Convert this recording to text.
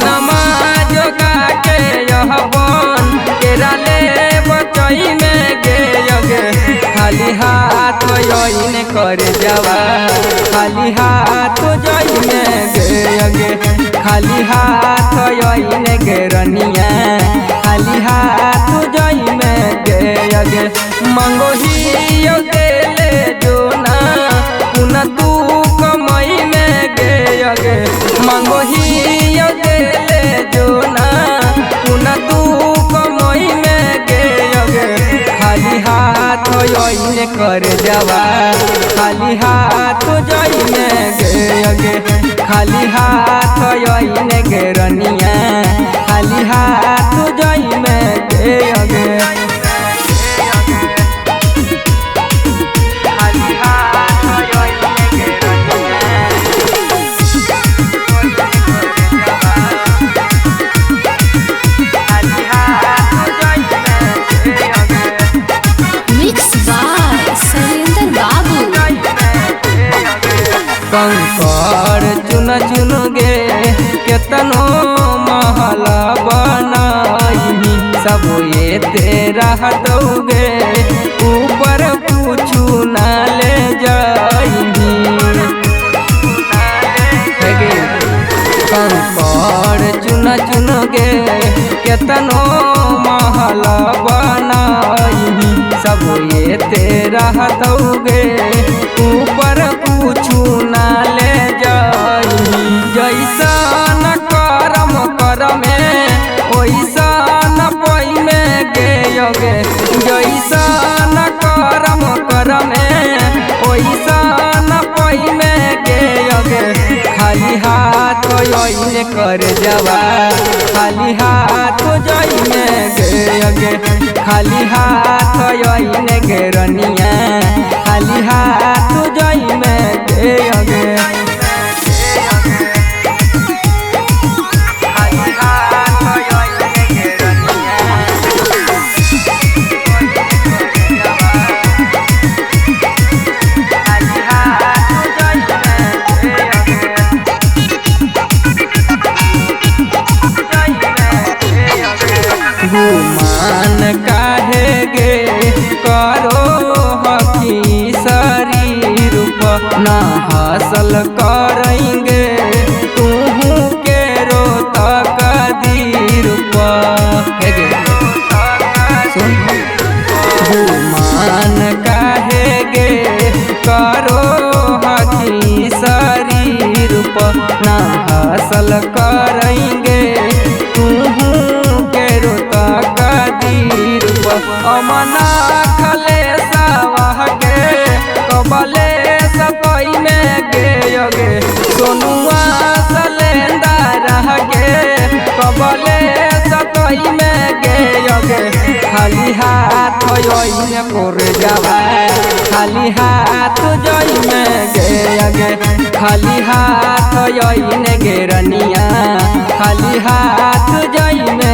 धनमा जोगा के यह बन केरा ले बचई में गे यगे खाली हाथ यही कर जावा खाली हाथ जई में गे यगे खाली हाथ यही गे रनिया खाली हाथ जई में गे यगे मंगो ही यो देले जो ना पुना तू कमई में गे यगे मंगो ही यो देले जो ना पुना तू कमई में गे यगे खाली हाथ यही कर जावा खाली हाथ जई में गे यगे खाली हाथ यही गे रनिया खाली हाथ जई में गे यगे कंकर चुन चुन गे केतनो महला बनाई सब ये तेरा हटोगे ऊपर पूछू ना ले जाई कंकर चुन चुन गे केतनो महला बनाई सब ये तेरा हटोगे ऊपर पूछू ना ले जाई जैसा न करम करमे वैसा न पई में गे यगे जैसा न करम करमे वैसा न पई में गे यगे खाली हाथ यही कर जावा खाली हाथ जई में गे यगे खाली हाथ यही गे रनिया खाली हाथ जई में गे यगे गुमान काहे गे करो हकी शरीर पर न हासिल करेंगे तूहू के रो तकदीर पर गुमान काहे गे करो हकी शरीर पर न हासिल करेंगे तूहू अमना खले सावह के कबले सपई में गे यगे सोनुआ सलेंदा रह गे कबले सपई में गे यगे खाली हाथ यही कर जावा खाली हाथ जई में गे यगे खाली हाथ यही गे रनिया खाली हाथ जई में